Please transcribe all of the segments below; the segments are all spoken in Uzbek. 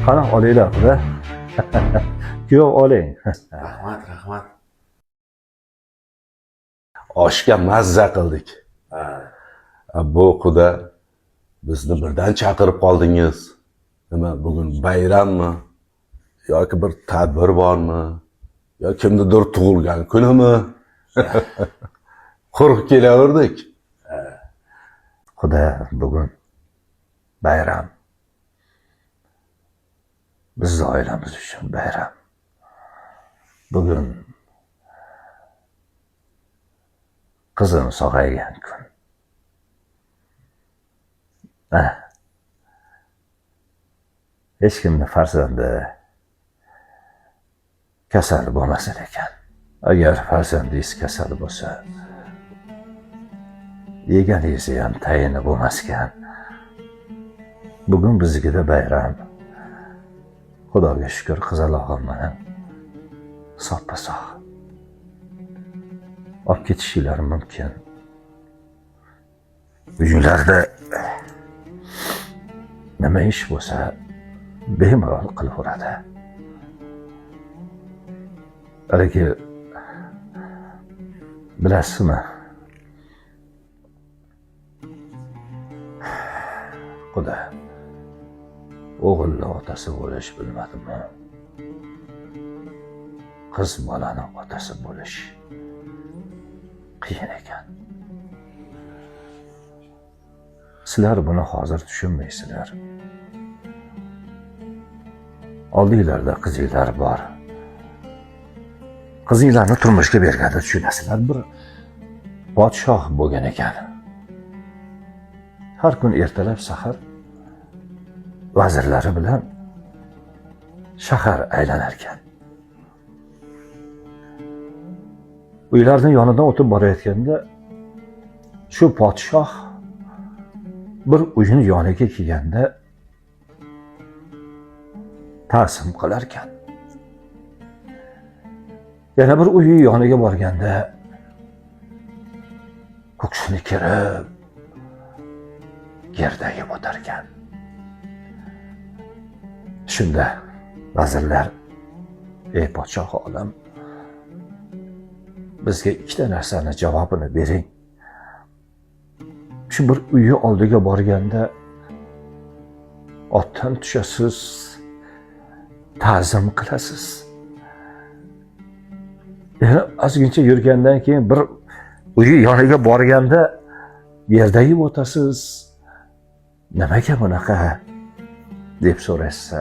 Qani olinglar quda. Kuyov oling. Rahmat. Oshga mazza qildik. Bu quda bizni birdan chaqirib qoldingiz. Nima bugun bayrammi? Yoki bir tadbir bormi? Yo kimnidir tug'ilgan kunimi? Qo'rqib kelaverdik. Quda bugun bayram. Bizni oilamiz uchun bayram. Bugun qizim sog'aygan kun. Hech kimni farzandi kasal bo'lmasin ekan. Agar farzandingiz kasal bo'lsa, yeganingizni ham tayini bo'lmaskan. Bugun bizgida bayram. Xudoga shukr, qizalog'im mana soppa-sog'. Olib ketishingiz mumkin. Uyinglarda nima ish bo'lsa, bemalol qilaveradi. Haligi bilasizmi? Xudo o'g'ilni otasi bo'lish bilmadimi? Qiz bolani otasi bo'lish qiyin ekan. Sizlar buni hozir tushunmaysizlar. Oldinglarda qizinglar bor. Qizinglarni turmushga berganda tushunasizlar. Bir podshoh bo'lgan ekan. Har kun ertalab sahar vazirlari bilan shahar aylanar ekan. Uylarning yonidan o'tib borayotganda shu podshoh bir uyning yoniga kelganda ta'zim qilar ekan. Yana bir uy yoniga borganda ko'ksini kerib gerdagi o'tar ekan. Shunda vazirlar, ey podshoh olam, bizga ikkita narsani javobini bering. Shu bir uyi oldiga borganda otdan tushasiz, ta'zim qilasiz. Yana ozgincha yurgandan keyin bir uyi yoniga borganda yerdagi o'tasiz. Nimaga bunaqa deb so'rashsa,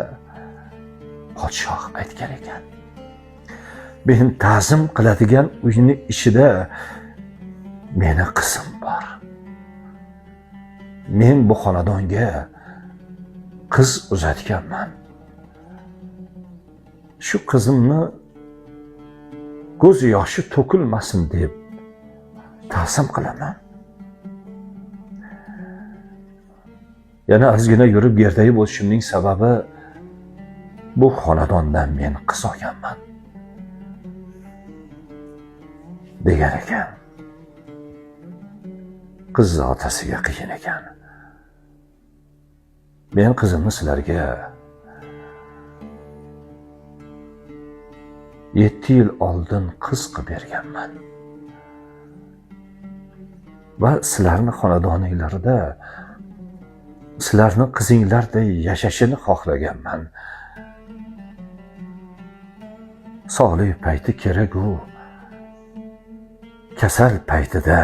podshoh aytgan ekan. Men ta'zim qiladigan uyni ichida meni qizim bor. Men bu xonadonga qiz uzatganman. Shu qizimni ko'z yoshi to'kilmasin deb ta'zim qilaman. Yana ozgina yurib yerdagi bo'lishimning sababi bu xonadondan men qiz olganman degan ekan. Qiz otasiga qiyin ekan. Men qizimni sizlarga 7 yil oldin qiz qilib berganman. Va sizlarning xonadoninglarda sizlarni qizinglarday yashashini xohlaganman. Sog'lik payti kerak-u. Kasal paytida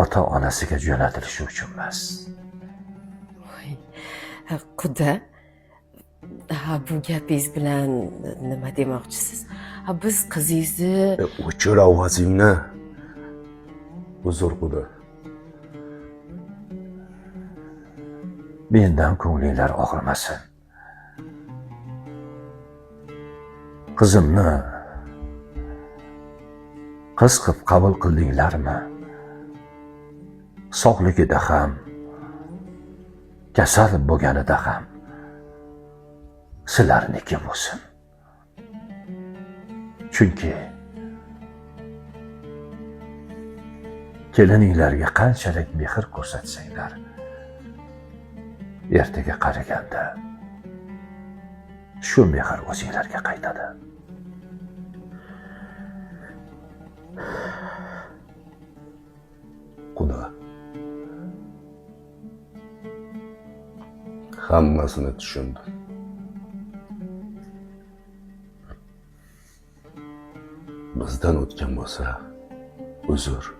ota-onasiga jo'natilishi uchun emas. Quda, bu gapingiz bilan nima demoqchisiz? Biz qizingizni O'chir ovozingni. Uzr quda. Mendan ko'nglinglar og'rimasin. Qizimni qiz qilib qabul qildinglarmi? Sog'ligida ham, kasal bo'lganida ham sizlarniki bo'lsin. Chunki kelininglarga qanchalik mehr ko'rsatsanglar, ertaga qaraganda shu mehr o'zinglarga qaytadi. Xudo hammasini tushundi. Bizdan o'tgan bo'lsa, uzr.